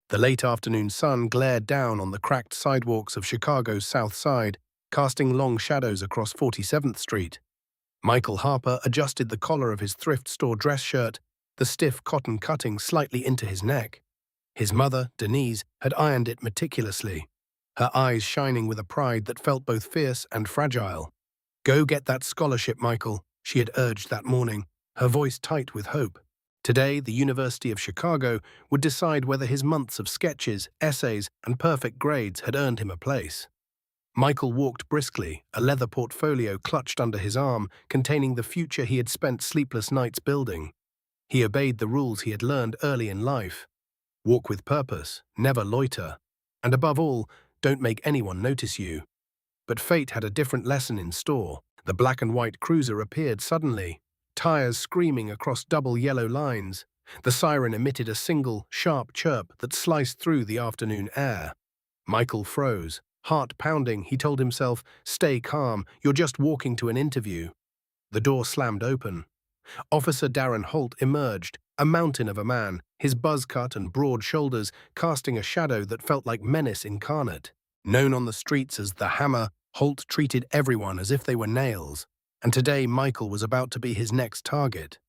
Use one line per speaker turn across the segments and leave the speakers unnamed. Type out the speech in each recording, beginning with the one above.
The late afternoon sun glared down on the cracked sidewalks of Chicago's South Side, casting long shadows across 47th Street. Michael Harper adjusted the collar of his thrift store dress shirt, the stiff cotton cutting slightly into his neck. His mother, Denise, had ironed it meticulously, her eyes shining with a pride that felt both fierce and fragile. "Go get that scholarship, Michael," she had urged that morning, her voice tight with hope. Today, the University of Chicago would decide whether his months of sketches, essays, and perfect grades had earned him a place. Michael walked briskly, a leather portfolio clutched under his arm containing the future he had spent sleepless nights building. He obeyed the rules he had learned early in life. Walk with purpose, never loiter, and above all, don't make anyone notice you. But fate had a different lesson in store. The black and white cruiser appeared suddenly, tires screaming across double yellow lines. The siren emitted a single, sharp chirp that sliced through the afternoon air. Michael froze. Heart pounding, he told himself, "Stay calm, you're just walking to an interview." The door slammed open. Officer Darren Holt emerged, a mountain of a man, his buzz cut and broad shoulders casting a shadow that felt like menace incarnate. Known on the streets as the Hammer, Holt treated everyone as if they were nails, and today Michael was about to be his next target.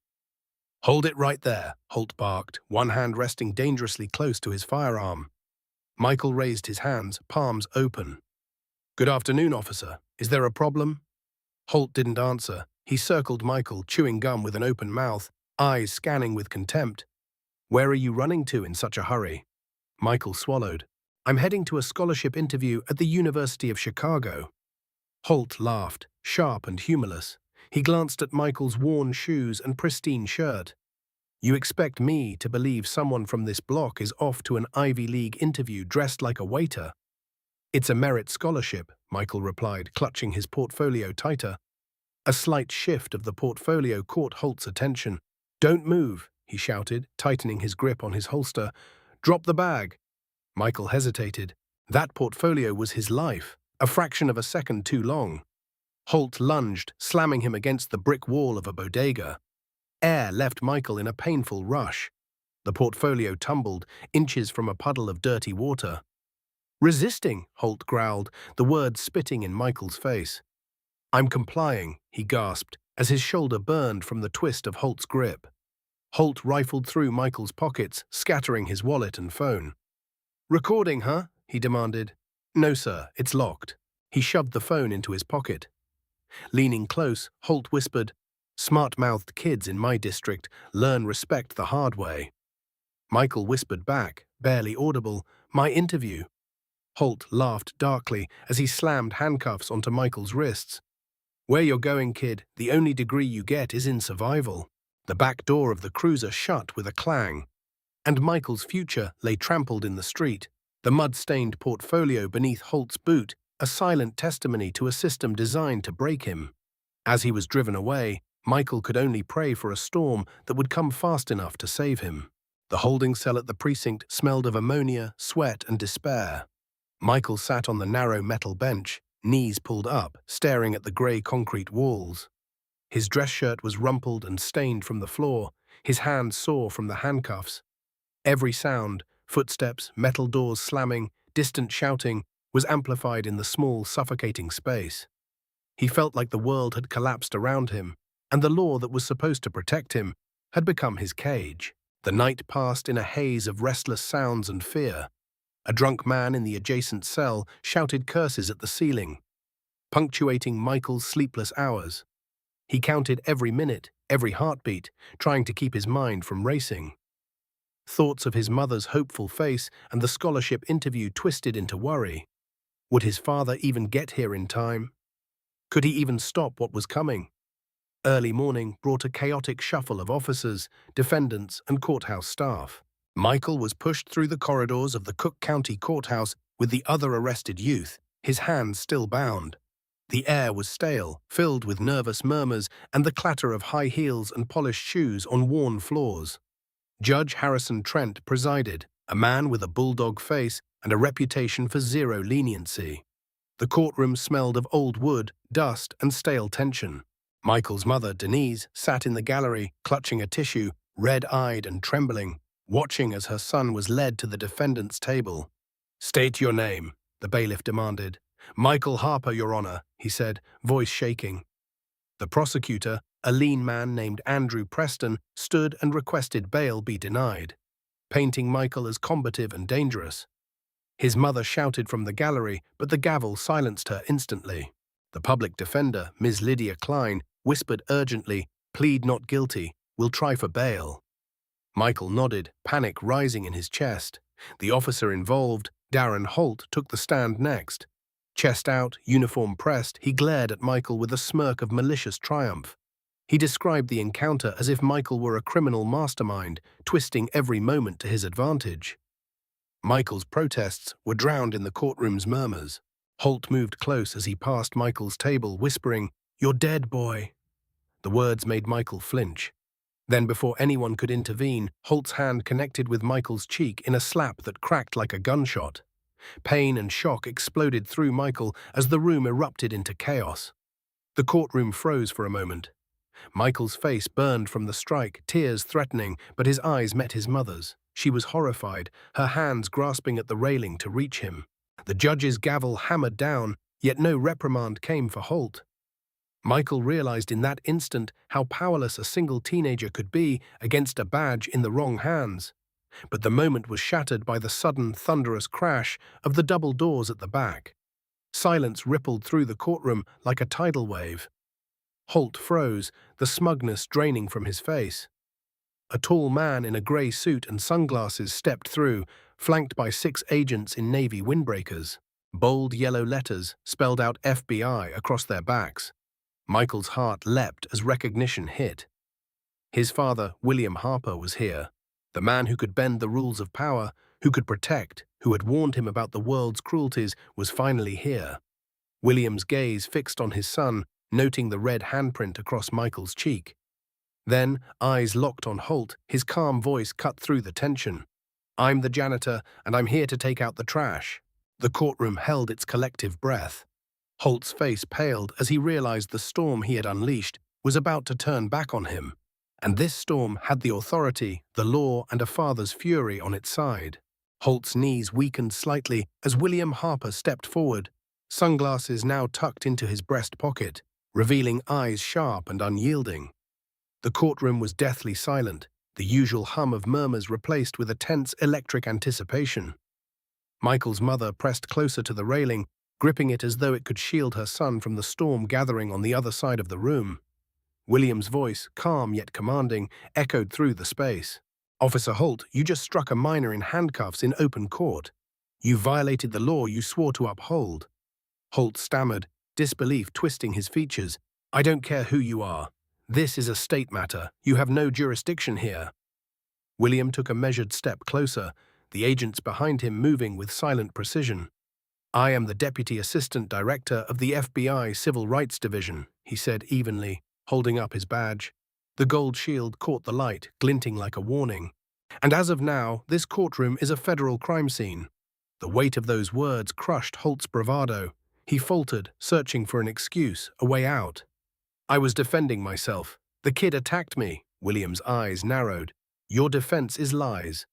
"Hold it right there," Holt barked, one hand resting dangerously close to his firearm. Michael raised his hands, palms open. "Good afternoon, officer. Is there a problem?" Holt didn't answer. He circled Michael, chewing gum with an open mouth, eyes scanning with contempt. "Where are you running to in such a hurry?" Michael swallowed. "I'm heading to a scholarship interview at the University of Chicago." Holt laughed, sharp and humorless. He glanced at Michael's worn shoes and pristine shirt. "You expect me to believe someone from this block is off to an Ivy League interview dressed like a waiter?" "It's a merit scholarship," Michael replied, clutching his portfolio tighter. A slight shift of the portfolio caught Holt's attention. "Don't move," he shouted, tightening his grip on his holster. "Drop the bag." Michael hesitated. That portfolio was his life, a fraction of a second too long. Holt lunged, slamming him against the brick wall of a bodega. Air left Michael in a painful rush. The portfolio tumbled, inches from a puddle of dirty water. "Resisting," Holt growled, the words spitting in Michael's face. "I'm complying," he gasped, as his shoulder burned from the twist of Holt's grip. Holt rifled through Michael's pockets, scattering his wallet and phone. "Recording, huh?" he demanded. "No, sir, it's locked." He shoved the phone into his pocket. Leaning close, Holt whispered, "Smart-mouthed kids in my district learn respect the hard way." Michael whispered back, barely audible, "My interview." Holt laughed darkly as he slammed handcuffs onto Michael's wrists. "Where you're going, kid, the only degree you get is in survival." The back door of the cruiser shut with a clang, and Michael's future lay trampled in the street, the mud-stained portfolio beneath Holt's boot, a silent testimony to a system designed to break him. As he was driven away, Michael could only pray for a storm that would come fast enough to save him. The holding cell at the precinct smelled of ammonia, sweat, and despair. Michael sat on the narrow metal bench, knees pulled up, staring at the grey concrete walls. His dress shirt was rumpled and stained from the floor, his hands sore from the handcuffs. Every sound, footsteps, metal doors slamming, distant shouting, was amplified in the small, suffocating space. He felt like the world had collapsed around him, and the law that was supposed to protect him had become his cage. The night passed in a haze of restless sounds and fear. A drunk man in the adjacent cell shouted curses at the ceiling, punctuating Michael's sleepless hours. He counted every minute, every heartbeat, trying to keep his mind from racing. Thoughts of his mother's hopeful face and the scholarship interview twisted into worry. Would his father even get here in time? Could he even stop what was coming? Early morning brought a chaotic shuffle of officers, defendants, and courthouse staff. Michael was pushed through the corridors of the Cook County Courthouse with the other arrested youth, his hands still bound. The air was stale, filled with nervous murmurs and the clatter of high heels and polished shoes on worn floors. Judge Harrison Trent presided, a man with a bulldog face and a reputation for zero leniency. The courtroom smelled of old wood, dust, and stale tension. Michael's mother, Denise, sat in the gallery, clutching a tissue, red-eyed and trembling. watching as her son was led to the defendant's table. "State your name," the bailiff demanded. "Michael Harper, Your Honor," he said, voice shaking. The prosecutor, a lean man named Andrew Preston, stood and requested bail be denied, painting Michael as combative and dangerous. His mother shouted from the gallery, but the gavel silenced her instantly. The public defender, Ms. Lydia Klein, whispered urgently, "Plead not guilty, we'll try for bail." Michael nodded, panic rising in his chest. The officer involved, Darren Holt, took the stand next. Chest out, uniform pressed, he glared at Michael with a smirk of malicious triumph. He described the encounter as if Michael were a criminal mastermind, twisting every moment to his advantage. Michael's protests were drowned in the courtroom's murmurs. Holt moved close as he passed Michael's table, whispering, "You're dead, boy." The words made Michael flinch. Then, before anyone could intervene, Holt's hand connected with Michael's cheek in a slap that cracked like a gunshot. Pain and shock exploded through Michael as the room erupted into chaos. The courtroom froze for a moment. Michael's face burned from the strike, tears threatening, but his eyes met his mother's. She was horrified, her hands grasping at the railing to reach him. The judge's gavel hammered down, yet no reprimand came for Holt. Michael realized in that instant how powerless a single teenager could be against a badge in the wrong hands. But the moment was shattered by the sudden, thunderous crash of the double doors at the back. Silence rippled through the courtroom like a tidal wave. Holt froze, the smugness draining from his face. A tall man in a grey suit and sunglasses stepped through, flanked by 6 agents in navy windbreakers. Bold yellow letters spelled out FBI across their backs. Michael's heart leapt as recognition hit. His father, William Harper, was here. The man who could bend the rules of power, who could protect, who had warned him about the world's cruelties, was finally here. William's gaze fixed on his son, noting the red handprint across Michael's cheek. Then, eyes locked on Holt, his calm voice cut through the tension. "I'm the janitor, and I'm here to take out the trash." The courtroom held its collective breath. Holt's face paled as he realized the storm he had unleashed was about to turn back on him. And this storm had the authority, the law, and a father's fury on its side. Holt's knees weakened slightly as William Harper stepped forward, sunglasses now tucked into his breast pocket, revealing eyes sharp and unyielding. The courtroom was deathly silent, the usual hum of murmurs replaced with a tense electric anticipation. Michael's mother pressed closer to the railing, gripping it as though it could shield her son from the storm gathering on the other side of the room. William's voice, calm yet commanding, echoed through the space. "Officer Holt, you just struck a minor in handcuffs in open court. You violated the law you swore to uphold." Holt stammered, disbelief twisting his features. "I don't care who you are. This is a state matter. You have no jurisdiction here." William took a measured step closer, the agents behind him moving with silent precision. "I am the Deputy Assistant Director of the FBI Civil Rights Division," he said evenly, holding up his badge. The gold shield caught the light, glinting like a warning. "And as of now, this courtroom is a federal crime scene." The weight of those words crushed Holt's bravado. He faltered, searching for an excuse, a way out. "I was defending myself. The kid attacked me." William's eyes narrowed. "Your defense is lies.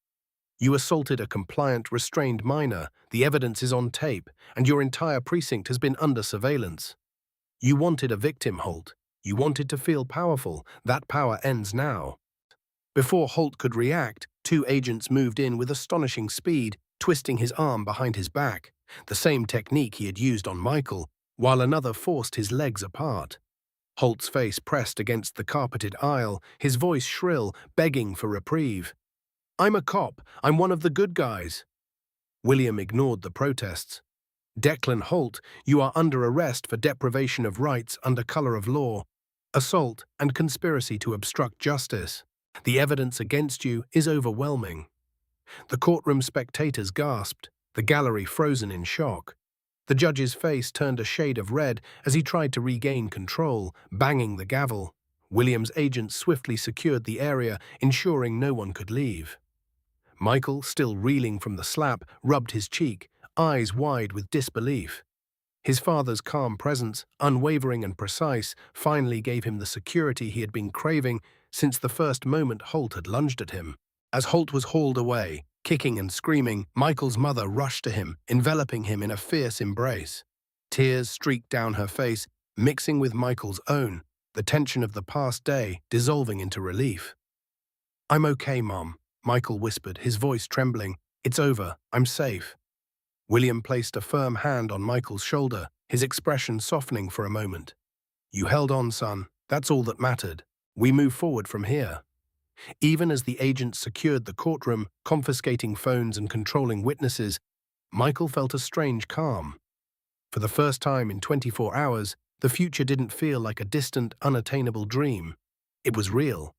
You assaulted a compliant, restrained minor, the evidence is on tape, and your entire precinct has been under surveillance. You wanted a victim, Holt. You wanted to feel powerful. That power ends now." Before Holt could react, 2 agents moved in with astonishing speed, twisting his arm behind his back, the same technique he had used on Michael, while another forced his legs apart. Holt's face pressed against the carpeted aisle, his voice shrill, begging for reprieve. "I'm a cop. I'm one of the good guys." William ignored the protests. "Declan Holt, you are under arrest for deprivation of rights under color of law, assault, and conspiracy to obstruct justice. The evidence against you is overwhelming." The courtroom spectators gasped, the gallery frozen in shock. The judge's face turned a shade of red as he tried to regain control, banging the gavel. William's agents swiftly secured the area, ensuring no one could leave. Michael, still reeling from the slap, rubbed his cheek, eyes wide with disbelief. His father's calm presence, unwavering and precise, finally gave him the security he had been craving since the first moment Holt had lunged at him. As Holt was hauled away, kicking and screaming, Michael's mother rushed to him, enveloping him in a fierce embrace. Tears streaked down her face, mixing with Michael's own, the tension of the past day dissolving into relief. "I'm okay, Mom," Michael whispered, his voice trembling. "It's over. I'm safe." William placed a firm hand on Michael's shoulder, his expression softening for a moment. "You held on, son. That's all that mattered. We move forward from here." Even as the agents secured the courtroom, confiscating phones and controlling witnesses, Michael felt a strange calm. For the first time in 24 hours, the future didn't feel like a distant, unattainable dream. It was real.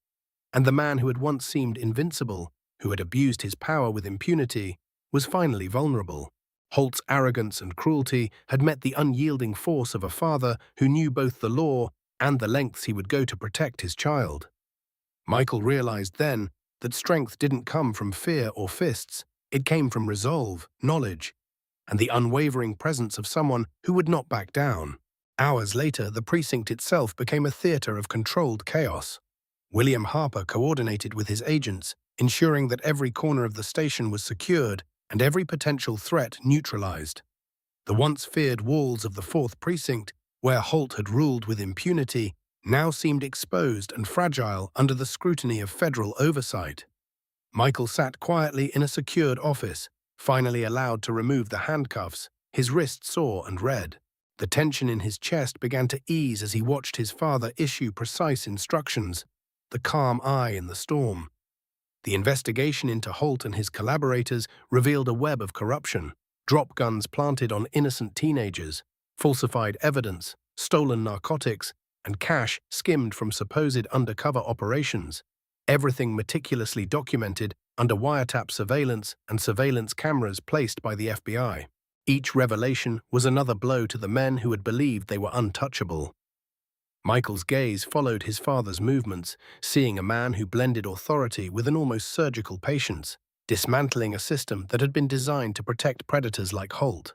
And the man who had once seemed invincible, who had abused his power with impunity, was finally vulnerable. Holt's arrogance and cruelty had met the unyielding force of a father who knew both the law and the lengths he would go to protect his child. Michael realized then that strength didn't come from fear or fists, it came from resolve, knowledge, and the unwavering presence of someone who would not back down. Hours later, the precinct itself became a theater of controlled chaos. William Harper coordinated with his agents, ensuring that every corner of the station was secured and every potential threat neutralized. The once feared walls of the 4th Precinct, where Holt had ruled with impunity, now seemed exposed and fragile under the scrutiny of federal oversight. Michael sat quietly in a secured office, finally allowed to remove the handcuffs, his wrist sore and red. The tension in his chest began to ease as he watched his father issue precise instructions, the calm eye in the storm. The investigation into Holt and his collaborators revealed a web of corruption, drop guns planted on innocent teenagers, falsified evidence, stolen narcotics, and cash skimmed from supposed undercover operations, everything meticulously documented under wiretap surveillance and surveillance cameras placed by the FBI. Each revelation was another blow to the men who had believed they were untouchable. Michael's gaze followed his father's movements, seeing a man who blended authority with an almost surgical patience, dismantling a system that had been designed to protect predators like Holt.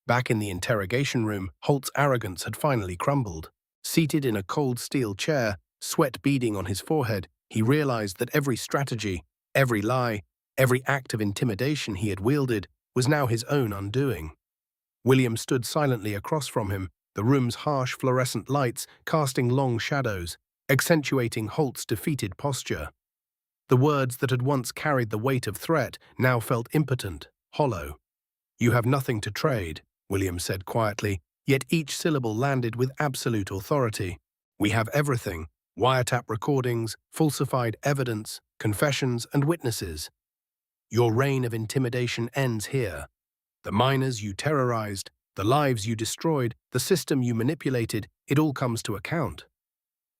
Back in the interrogation room, Holt's arrogance had finally crumbled. Seated in a cold steel chair, sweat beading on his forehead, he realized that every strategy, every lie, every act of intimidation he had wielded was now his own undoing. William stood silently across from him, the room's harsh fluorescent lights casting long shadows, accentuating Holt's defeated posture. The words that had once carried the weight of threat now felt impotent, hollow. "You have nothing to trade," William said quietly, yet each syllable landed with absolute authority. "We have everything: wiretap recordings, falsified evidence, confessions, and witnesses. Your reign of intimidation ends here. The miners you terrorized, the lives you destroyed, the system you manipulated, it all comes to account."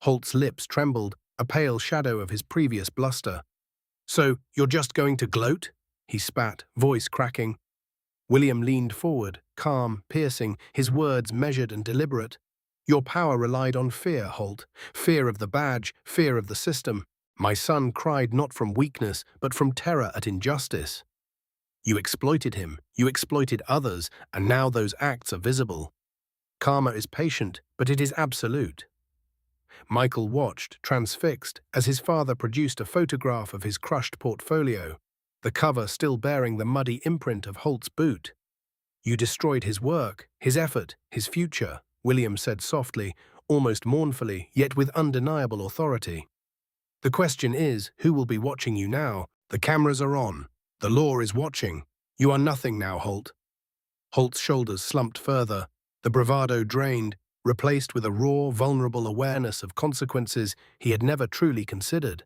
Holt's lips trembled, a pale shadow of his previous bluster. "So, you're just going to gloat?" he spat, voice cracking. William leaned forward, calm, piercing, his words measured and deliberate. "Your power relied on fear, Holt. Fear of the badge, fear of the system. My son cried not from weakness, but from terror at injustice. You exploited him, you exploited others, and now those acts are visible. Karma is patient, but it is absolute." Michael watched, transfixed, as his father produced a photograph of his crushed portfolio, the cover still bearing the muddy imprint of Holt's boot. "You destroyed his work, his effort, his future," William said softly, almost mournfully, yet with undeniable authority. "The question is, who will be watching you now? The cameras are on. The law is watching. You are nothing now, Holt." Holt's shoulders slumped further, the bravado drained, replaced with a raw, vulnerable awareness of consequences he had never truly considered.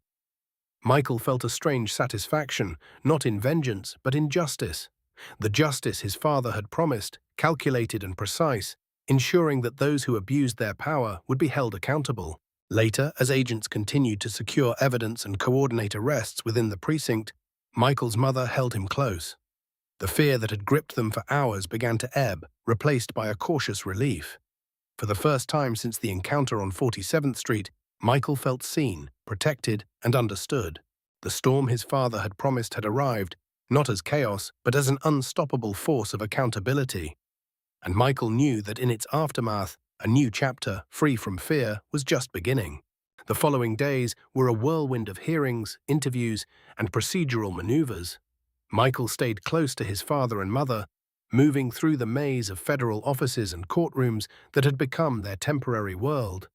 Michael felt a strange satisfaction, not in vengeance, but in justice. The justice his father had promised, calculated and precise, ensuring that those who abused their power would be held accountable. Later, as agents continued to secure evidence and coordinate arrests within the precinct, Michael's mother held him close. The fear that had gripped them for hours began to ebb, replaced by a cautious relief. For the first time since the encounter on 47th Street, Michael felt seen, protected, and understood. The storm his father had promised had arrived, not as chaos, but as an unstoppable force of accountability. And Michael knew that in its aftermath, a new chapter, free from fear, was just beginning. The following days were a whirlwind of hearings, interviews, and procedural maneuvers. Michael stayed close to his father and mother, moving through the maze of federal offices and courtrooms that had become their temporary world.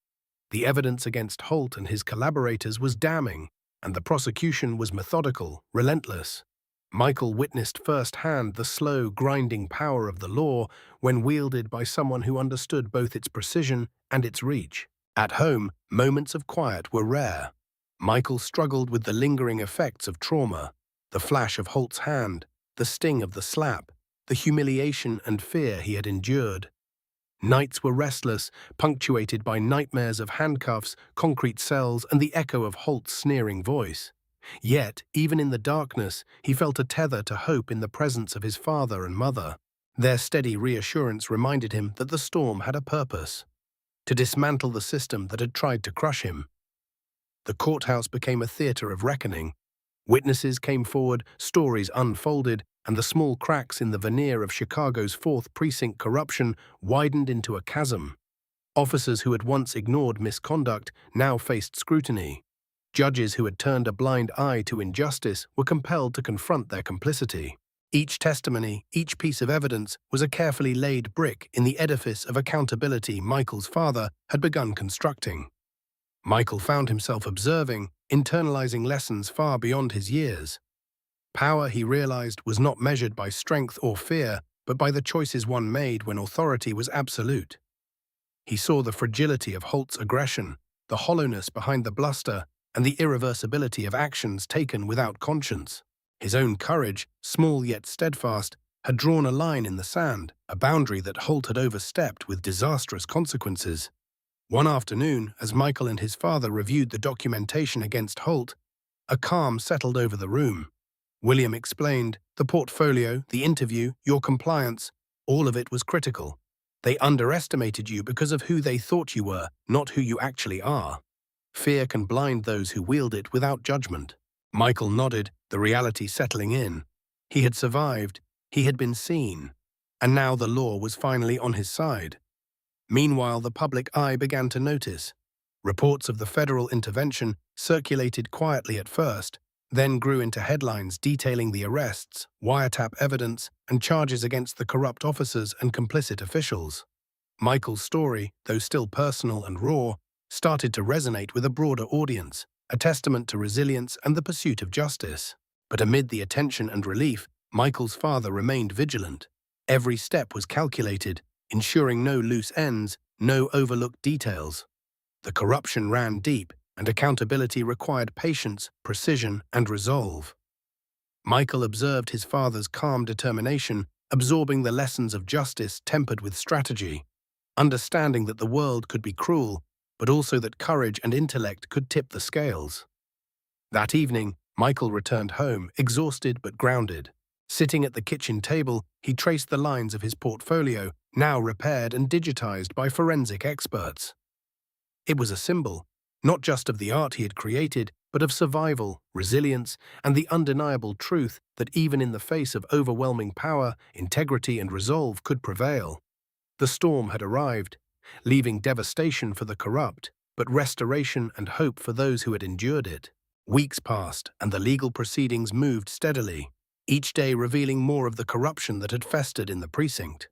The evidence against Holt and his collaborators was damning, and the prosecution was methodical, relentless. Michael witnessed firsthand the slow, grinding power of the law when wielded by someone who understood both its precision and its reach. At home, moments of quiet were rare. Michael struggled with the lingering effects of trauma, the flash of Holt's hand, the sting of the slap, the humiliation and fear he had endured. Nights were restless, punctuated by nightmares of handcuffs, concrete cells, and the echo of Holt's sneering voice. Yet, even in the darkness, he felt a tether to hope in the presence of his father and mother. Their steady reassurance reminded him that the storm had a purpose: to dismantle the system that had tried to crush him. The courthouse became a theater of reckoning. Witnesses came forward, stories unfolded, and the small cracks in the veneer of Chicago's 4th Precinct corruption widened into a chasm. Officers who had once ignored misconduct now faced scrutiny. Judges who had turned a blind eye to injustice were compelled to confront their complicity. Each testimony, each piece of evidence, was a carefully laid brick in the edifice of accountability Michael's father had begun constructing. Michael found himself observing, internalizing lessons far beyond his years. Power, he realized, was not measured by strength or fear, but by the choices one made when authority was absolute. He saw the fragility of Holt's aggression, the hollowness behind the bluster, and the irreversibility of actions taken without conscience. His own courage, small yet steadfast, had drawn a line in the sand, a boundary that Holt had overstepped with disastrous consequences. One afternoon, as Michael and his father reviewed the documentation against Holt, a calm settled over the room. William explained, "The portfolio, the interview, your compliance, all of it was critical. They underestimated you because of who they thought you were, not who you actually are. Fear can blind those who wield it without judgment." Michael nodded, the reality settling in. He had survived, he had been seen, and now the law was finally on his side. Meanwhile, the public eye began to notice. Reports of the federal intervention circulated quietly at first, then grew into headlines detailing the arrests, wiretap evidence, and charges against the corrupt officers and complicit officials. Michael's story, though still personal and raw, started to resonate with a broader audience, a testament to resilience and the pursuit of justice. But amid the attention and relief, Michael's father remained vigilant. Every step was calculated, ensuring no loose ends, no overlooked details. The corruption ran deep, and accountability required patience, precision, and resolve. Michael observed his father's calm determination, absorbing the lessons of justice tempered with strategy, understanding that the world could be cruel, but also that courage and intellect could tip the scales. That evening, Michael returned home, exhausted but grounded. Sitting at the kitchen table, he traced the lines of his portfolio, now repaired and digitized by forensic experts. It was a symbol, not just of the art he had created, but of survival, resilience, and the undeniable truth that even in the face of overwhelming power, integrity and resolve could prevail. The storm had arrived, leaving devastation for the corrupt, but restoration and hope for those who had endured it. Weeks passed, and the legal proceedings moved steadily, each day revealing more of the corruption that had festered in the precinct.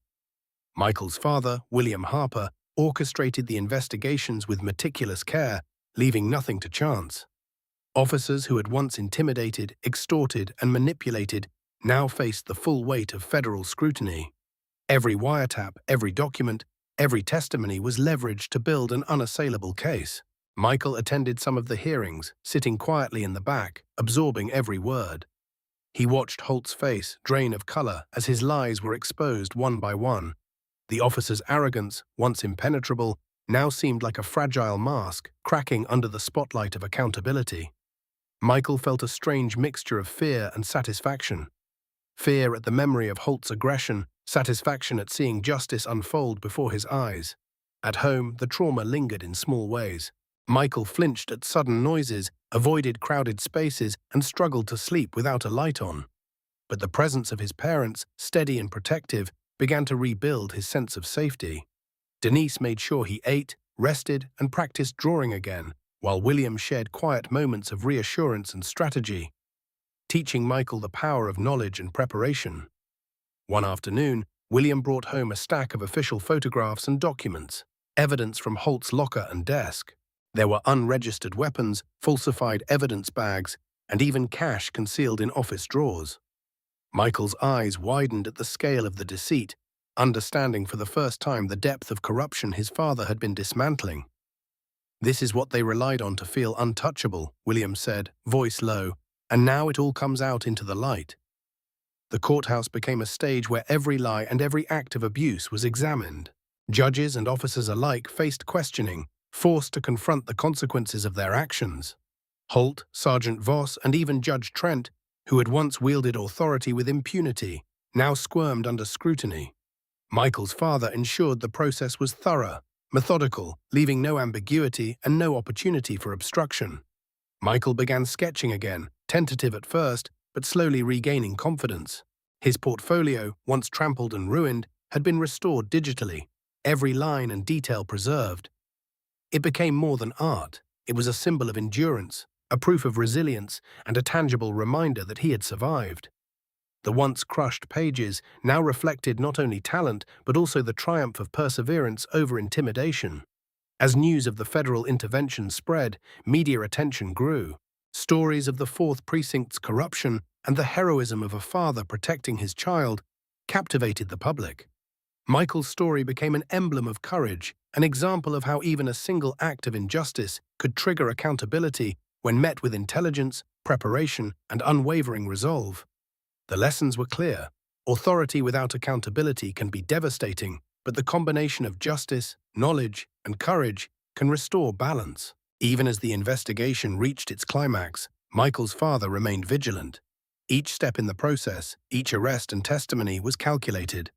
Michael's father, William Harper, orchestrated the investigations with meticulous care, leaving nothing to chance. Officers who had once intimidated, extorted, and manipulated now faced the full weight of federal scrutiny. Every wiretap, every document, every testimony was leveraged to build an unassailable case. Michael attended some of the hearings, sitting quietly in the back, absorbing every word. He watched Holt's face drain of color as his lies were exposed one by one. The officer's arrogance, once impenetrable, now seemed like a fragile mask, cracking under the spotlight of accountability. Michael felt a strange mixture of fear and satisfaction. Fear at the memory of Holt's aggression, satisfaction at seeing justice unfold before his eyes. At home, the trauma lingered in small ways. Michael flinched at sudden noises, avoided crowded spaces, and struggled to sleep without a light on. But the presence of his parents, steady and protective, began to rebuild his sense of safety. Denise made sure he ate, rested, and practiced drawing again, while William shared quiet moments of reassurance and strategy, teaching Michael the power of knowledge and preparation. One afternoon, William brought home a stack of official photographs and documents, evidence from Holt's locker and desk. There were unregistered weapons, falsified evidence bags, and even cash concealed in office drawers. Michael's eyes widened at the scale of the deceit, understanding for the first time the depth of corruption his father had been dismantling. "This is what they relied on to feel untouchable," William said, voice low, "and now it all comes out into the light." The courthouse became a stage where every lie and every act of abuse was examined. Judges and officers alike faced questioning, forced to confront the consequences of their actions. Holt, Sergeant Voss, and even Judge Trent, who had once wielded authority with impunity, now squirmed under scrutiny. Michael's father ensured the process was thorough, methodical, leaving no ambiguity and no opportunity for obstruction. Michael began sketching again, tentative at first, but slowly regaining confidence. His portfolio, once trampled and ruined, had been restored digitally, every line and detail preserved. It became more than art. It was a symbol of endurance, a proof of resilience, and a tangible reminder that he had survived. The once crushed pages now reflected not only talent but also the triumph of perseverance over intimidation. As news of the federal intervention spread, media attention grew. Stories of the 4th Precinct's corruption and the heroism of a father protecting his child captivated the public. Michael's story became an emblem of courage, an example of how even a single act of injustice could trigger accountability when met with intelligence, preparation, and unwavering resolve. The lessons were clear. Authority without accountability can be devastating, but the combination of justice, knowledge, and courage can restore balance. Even as the investigation reached its climax, Michael's father remained vigilant. Each step in the process, each arrest and testimony was calculated.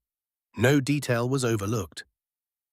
No detail was overlooked.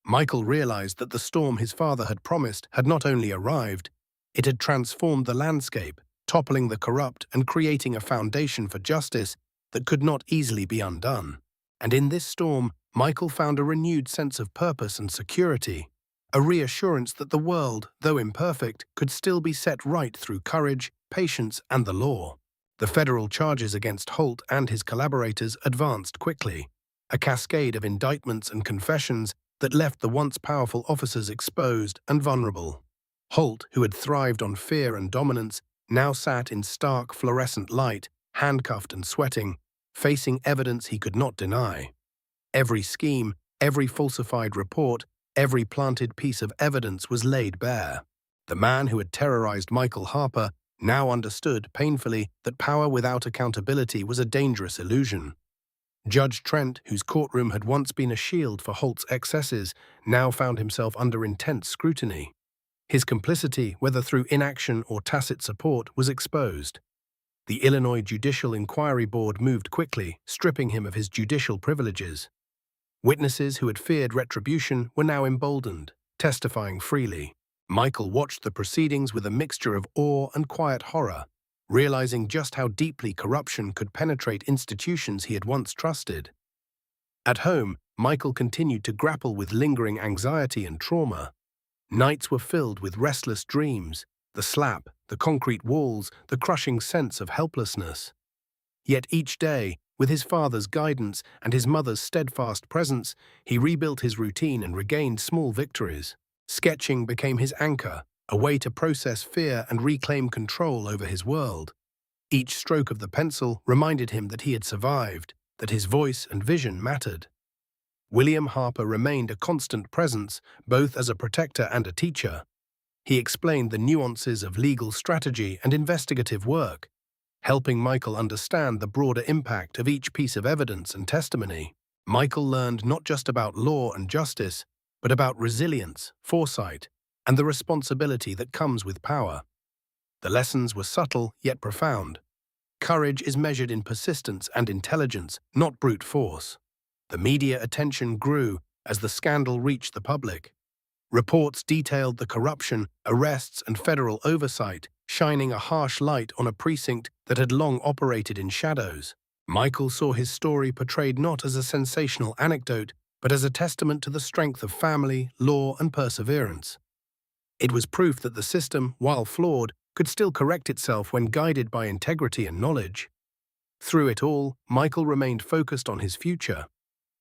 Michael realized that the storm his father had promised had not only arrived, it had transformed the landscape, toppling the corrupt and creating a foundation for justice that could not easily be undone. And in this storm, Michael found a renewed sense of purpose and security, a reassurance that the world, though imperfect, could still be set right through courage, patience, and the law. The federal charges against Holt and his collaborators advanced quickly, a cascade of indictments and confessions that left the once powerful officers exposed and vulnerable. Holt, who had thrived on fear and dominance, now sat in stark fluorescent light, handcuffed and sweating, facing evidence he could not deny. Every scheme, every falsified report, every planted piece of evidence was laid bare. The man who had terrorized Michael Harper now understood painfully that power without accountability was a dangerous illusion. Judge Trent, whose courtroom had once been a shield for Holt's excesses, now found himself under intense scrutiny. His complicity, whether through inaction or tacit support, was exposed. The Illinois Judicial Inquiry Board moved quickly, stripping him of his judicial privileges. Witnesses who had feared retribution were now emboldened, testifying freely. Michael watched the proceedings with a mixture of awe and quiet horror, realizing just how deeply corruption could penetrate institutions he had once trusted. At home, Michael continued to grapple with lingering anxiety and trauma. Nights were filled with restless dreams, the slap, the concrete walls, the crushing sense of helplessness. Yet each day, with his father's guidance and his mother's steadfast presence, he rebuilt his routine and regained small victories. Sketching became his anchor, a way to process fear and reclaim control over his world. Each stroke of the pencil reminded him that he had survived, that his voice and vision mattered. William Harper remained a constant presence, both as a protector and a teacher. He explained the nuances of legal strategy and investigative work, helping Michael understand the broader impact of each piece of evidence and testimony. Michael learned not just about law and justice, but about resilience, foresight, and the responsibility that comes with power. The lessons were subtle yet profound. Courage is measured in persistence and intelligence, not brute force. The media attention grew as the scandal reached the public. Reports detailed the corruption, arrests, and federal oversight, shining a harsh light on a precinct that had long operated in shadows. Michael saw his story portrayed not as a sensational anecdote, but as a testament to the strength of family, law, and perseverance. It was proof that the system, while flawed, could still correct itself when guided by integrity and knowledge. Through it all, Michael remained focused on his future.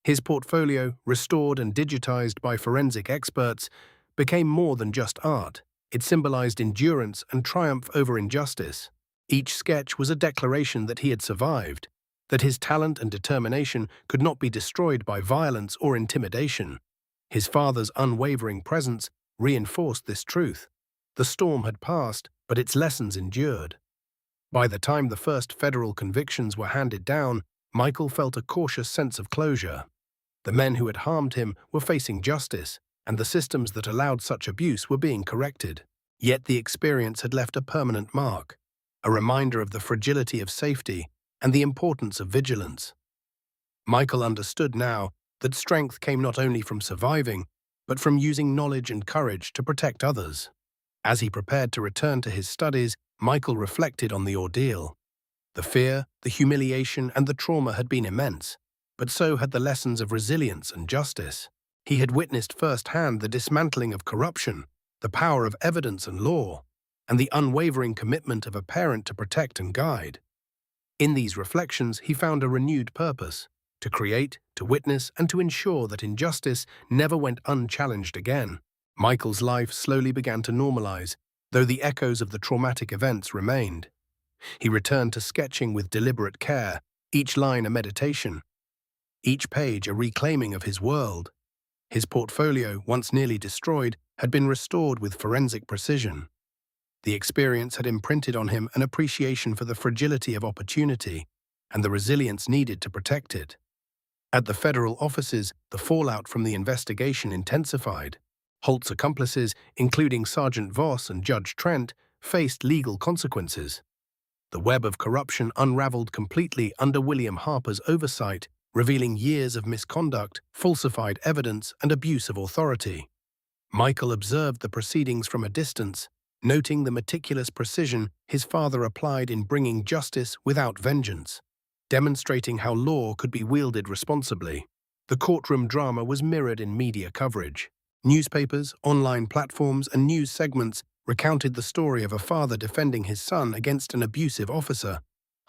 His portfolio, restored and digitized by forensic experts, became more than just art. It symbolized endurance and triumph over injustice. Each sketch was a declaration that he had survived, that his talent and determination could not be destroyed by violence or intimidation. His father's unwavering presence reinforced this truth. The storm had passed, but its lessons endured. By the time the first federal convictions were handed down, Michael felt a cautious sense of closure. The men who had harmed him were facing justice, and the systems that allowed such abuse were being corrected. Yet the experience had left a permanent mark, a reminder of the fragility of safety and the importance of vigilance. Michael understood now that strength came not only from surviving, but from using knowledge and courage to protect others. As he prepared to return to his studies, Michael reflected on the ordeal. The fear, the humiliation, and the trauma had been immense, but so had the lessons of resilience and justice. He had witnessed firsthand the dismantling of corruption, the power of evidence and law, and the unwavering commitment of a parent to protect and guide. In these reflections, he found a renewed purpose: to create, to witness, and to ensure that injustice never went unchallenged again. Michael's life slowly began to normalize, though the echoes of the traumatic events remained. He returned to sketching with deliberate care, each line a meditation, each page a reclaiming of his world. His portfolio, once nearly destroyed, had been restored with forensic precision. The experience had imprinted on him an appreciation for the fragility of opportunity and the resilience needed to protect it. At the federal offices, the fallout from the investigation intensified. Holt's accomplices, including Sergeant Voss and Judge Trent, faced legal consequences. The web of corruption unraveled completely under William Harper's oversight, revealing years of misconduct, falsified evidence, and abuse of authority. Michael observed the proceedings from a distance, noting the meticulous precision his father applied in bringing justice without vengeance, demonstrating how law could be wielded responsibly. The courtroom drama was mirrored in media coverage. Newspapers, online platforms, and news segments recounted the story of a father defending his son against an abusive officer,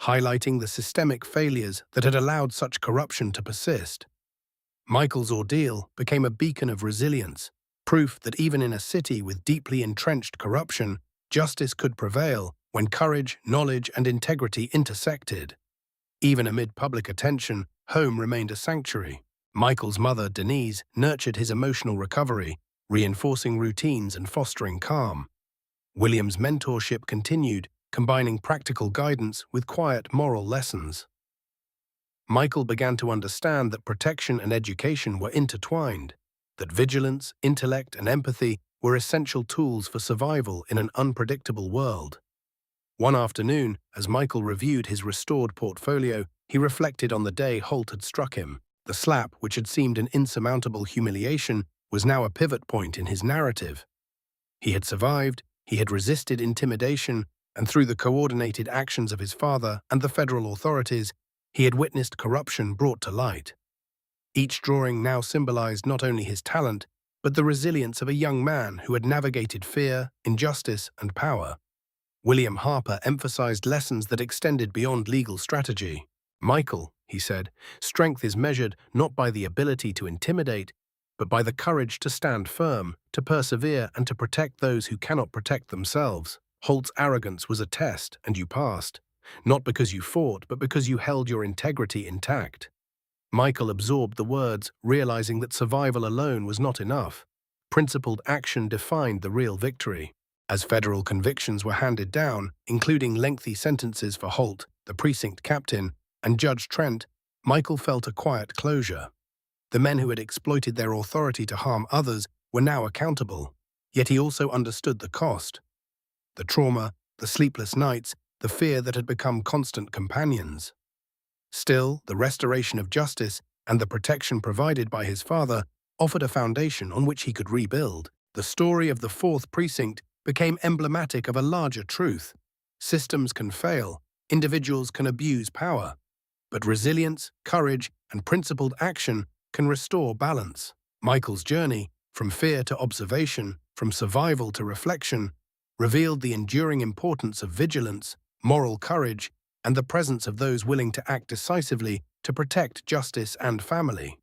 highlighting the systemic failures that had allowed such corruption to persist. Michael's ordeal became a beacon of resilience, proof that even in a city with deeply entrenched corruption, justice could prevail when courage, knowledge, and integrity intersected. Even amid public attention, home remained a sanctuary. Michael's mother, Denise, nurtured his emotional recovery, reinforcing routines and fostering calm. William's mentorship continued, combining practical guidance with quiet moral lessons. Michael began to understand that protection and education were intertwined, that vigilance, intellect, and empathy were essential tools for survival in an unpredictable world. One afternoon, as Michael reviewed his restored portfolio, he reflected on the day Holt had struck him. The slap, which had seemed an insurmountable humiliation, was now a pivot point in his narrative. He had survived, he had resisted intimidation, and through the coordinated actions of his father and the federal authorities, he had witnessed corruption brought to light. Each drawing now symbolized not only his talent, but the resilience of a young man who had navigated fear, injustice, and power. William Harper emphasized lessons that extended beyond legal strategy. Michael, he said, strength is measured not by the ability to intimidate, but by the courage to stand firm, to persevere, and to protect those who cannot protect themselves. Holt's arrogance was a test, and you passed, not because you fought, but because you held your integrity intact. Michael absorbed the words, realizing that survival alone was not enough. Principled action defined the real victory. As federal convictions were handed down, including lengthy sentences for Holt, the precinct captain, and Judge Trent, Michael felt a quiet closure. The men who had exploited their authority to harm others were now accountable, yet he also understood the cost. The trauma, the sleepless nights, the fear that had become constant companions. Still, the restoration of justice and the protection provided by his father offered a foundation on which he could rebuild. The story of the 4th Precinct became emblematic of a larger truth. Systems can fail, individuals can abuse power, but resilience, courage, and principled action can restore balance. Michael's journey, from fear to observation, from survival to reflection, revealed the enduring importance of vigilance, moral courage, and the presence of those willing to act decisively to protect justice and family.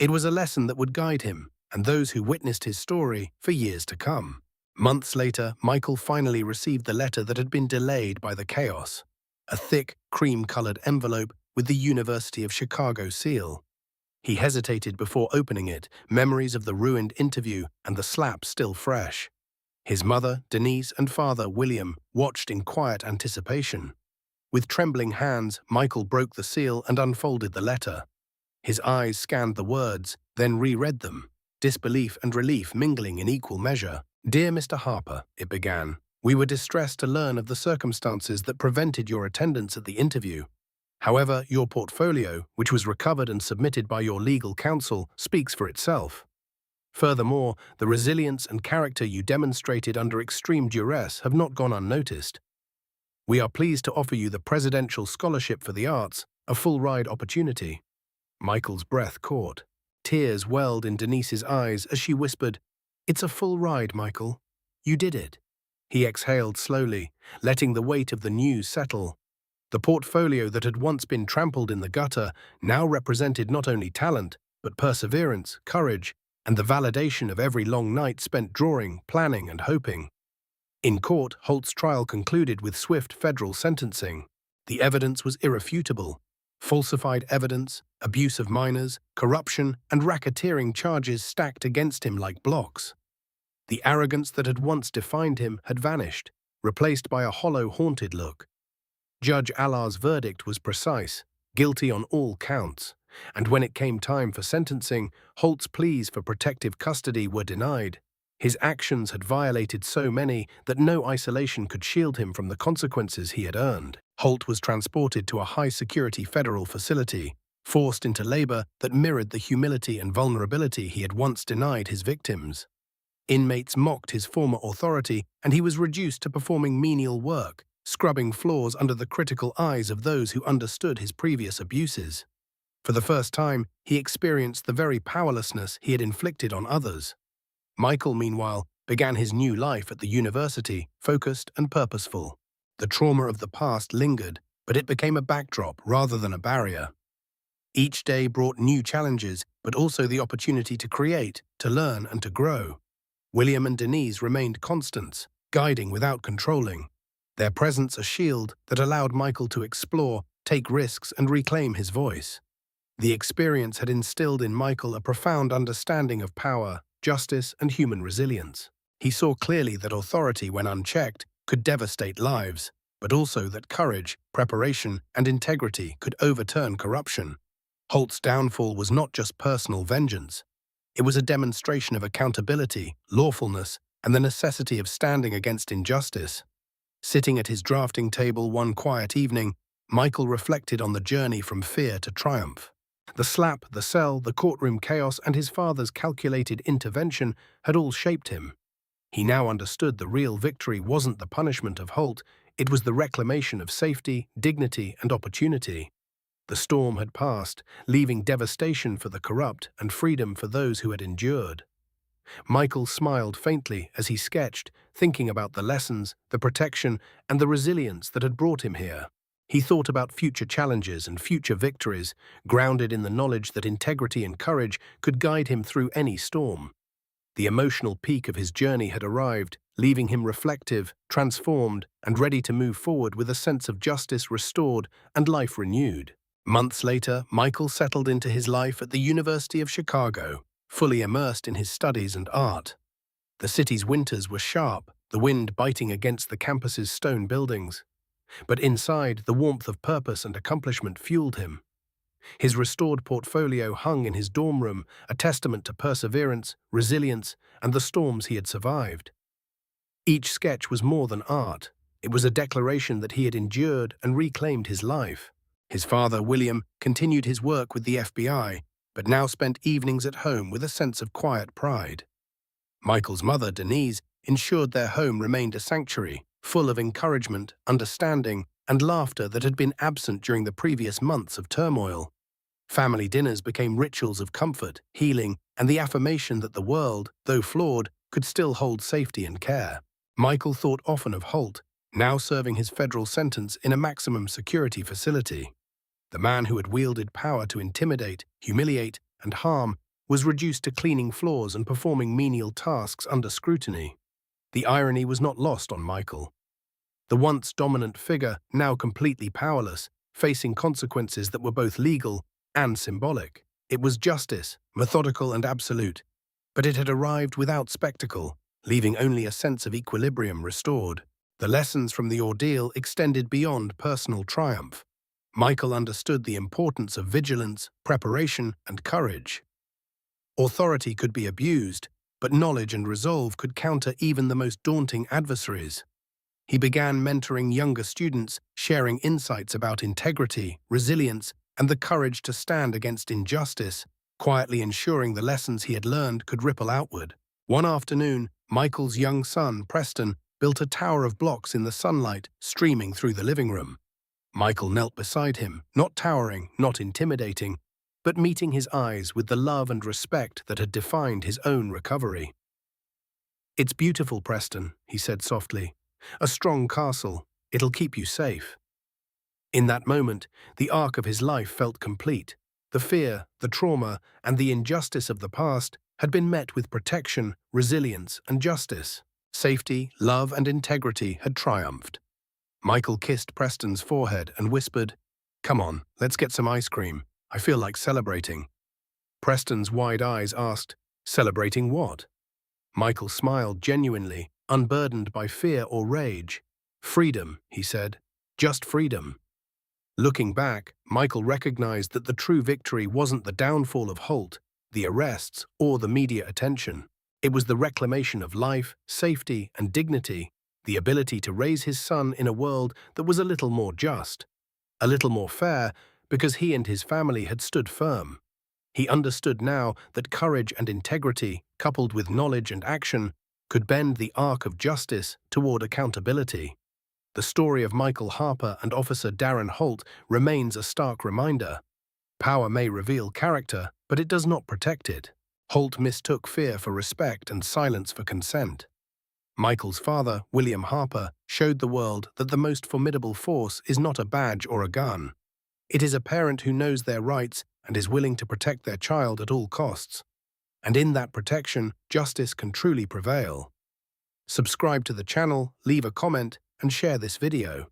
It was a lesson that would guide him and those who witnessed his story for years to come. Months later, Michael finally received the letter that had been delayed by the chaos, a thick, cream-colored envelope with the University of Chicago seal. He hesitated before opening it, memories of the ruined interview and the slap still fresh. His mother, Denise, and father, William, watched in quiet anticipation. With trembling hands, Michael broke the seal and unfolded the letter. His eyes scanned the words, then reread them, disbelief and relief mingling in equal measure. "Dear Mr. Harper," it began, "we were distressed to learn of the circumstances that prevented your attendance at the interview. However, your portfolio, which was recovered and submitted by your legal counsel, speaks for itself. Furthermore, the resilience and character you demonstrated under extreme duress have not gone unnoticed. We are pleased to offer you the Presidential Scholarship for the Arts, a full-ride opportunity." Michael's breath caught. Tears welled in Denise's eyes as she whispered, "It's a full ride, Michael. You did it." He exhaled slowly, letting the weight of the news settle. The portfolio that had once been trampled in the gutter now represented not only talent, but perseverance, courage, and the validation of every long night spent drawing, planning, and hoping. In court, Holt's trial concluded with swift federal sentencing. The evidence was irrefutable. Falsified evidence, abuse of minors, corruption, and racketeering charges stacked against him like blocks. The arrogance that had once defined him had vanished, replaced by a hollow, haunted look. Judge Allar's verdict was precise, guilty on all counts, and when it came time for sentencing, Holt's pleas for protective custody were denied. His actions had violated so many that no isolation could shield him from the consequences he had earned. Holt was transported to a high-security federal facility, forced into labor that mirrored the humility and vulnerability he had once denied his victims. Inmates mocked his former authority, and he was reduced to performing menial work, scrubbing floors under the critical eyes of those who understood his previous abuses. For the first time, he experienced the very powerlessness he had inflicted on others. Michael, meanwhile, began his new life at the university, focused and purposeful. The trauma of the past lingered, but it became a backdrop rather than a barrier. Each day brought new challenges, but also the opportunity to create, to learn, and to grow. William and Denise remained constants, guiding without controlling. Their presence a shield that allowed Michael to explore, take risks, and reclaim his voice. The experience had instilled in Michael a profound understanding of power, justice, and human resilience. He saw clearly that authority, when unchecked, could devastate lives, but also that courage, preparation, and integrity could overturn corruption. Holt's downfall was not just personal vengeance. It was a demonstration of accountability, lawfulness, and the necessity of standing against injustice. Sitting at his drafting table one quiet evening, Michael reflected on the journey from fear to triumph. The slap, the cell, the courtroom chaos, and his father's calculated intervention had all shaped him. He now understood the real victory wasn't the punishment of Holt, it was the reclamation of safety, dignity, and opportunity. The storm had passed, leaving devastation for the corrupt and freedom for those who had endured. Michael smiled faintly as he sketched, thinking about the lessons, the protection, and the resilience that had brought him here. He thought about future challenges and future victories, grounded in the knowledge that integrity and courage could guide him through any storm. The emotional peak of his journey had arrived, leaving him reflective, transformed, and ready to move forward with a sense of justice restored and life renewed. Months later, Michael settled into his life at the University of Chicago, fully immersed in his studies and art. The city's winters were sharp, the wind biting against the campus's stone buildings. But inside, the warmth of purpose and accomplishment fueled him. His restored portfolio hung in his dorm room, a testament to perseverance, resilience, and the storms he had survived. Each sketch was more than art. It was a declaration that he had endured and reclaimed his life. His father, William, continued his work with the FBI, but now spent evenings at home with a sense of quiet pride. Michael's mother, Denise, ensured their home remained a sanctuary, full of encouragement, understanding, and laughter that had been absent during the previous months of turmoil. Family dinners became rituals of comfort, healing, and the affirmation that the world, though flawed, could still hold safety and care. Michael thought often of Holt, now serving his federal sentence in a maximum security facility. The man who had wielded power to intimidate, humiliate, and harm was reduced to cleaning floors and performing menial tasks under scrutiny. The irony was not lost on Michael. The once dominant figure, now completely powerless, facing consequences that were both legal and symbolic. It was justice, methodical and absolute, but it had arrived without spectacle, leaving only a sense of equilibrium restored. The lessons from the ordeal extended beyond personal triumph. Michael understood the importance of vigilance, preparation, and courage. Authority could be abused, but knowledge and resolve could counter even the most daunting adversaries. He began mentoring younger students, sharing insights about integrity, resilience, and the courage to stand against injustice, quietly ensuring the lessons he had learned could ripple outward. One afternoon, Michael's young son, Preston, built a tower of blocks in the sunlight streaming through the living room. Michael knelt beside him, not towering, not intimidating, but meeting his eyes with the love and respect that had defined his own recovery. "It's beautiful, Preston," he said softly. "A strong castle. It'll keep you safe." In that moment, the arc of his life felt complete. The fear, the trauma, and the injustice of the past had been met with protection, resilience, and justice. Safety, love, and integrity had triumphed. Michael kissed Preston's forehead and whispered, "Come on, let's get some ice cream. I feel like celebrating." Preston's wide eyes asked, "Celebrating what?" Michael smiled genuinely, unburdened by fear or rage. "Freedom," he said. "Just freedom." Looking back, Michael recognized that the true victory wasn't the downfall of Holt, the arrests, or the media attention. It was the reclamation of life, safety, and dignity, the ability to raise his son in a world that was a little more just, a little more fair, because he and his family had stood firm. He understood now that courage and integrity, coupled with knowledge and action, could bend the arc of justice toward accountability. The story of Michael Harper and Officer Darren Holt remains a stark reminder. Power may reveal character, but it does not protect it. Holt mistook fear for respect and silence for consent. Michael's father, William Harper, showed the world that the most formidable force is not a badge or a gun. It is a parent who knows their rights and is willing to protect their child at all costs. And in that protection, justice can truly prevail. Subscribe to the channel, leave a comment, and share this video.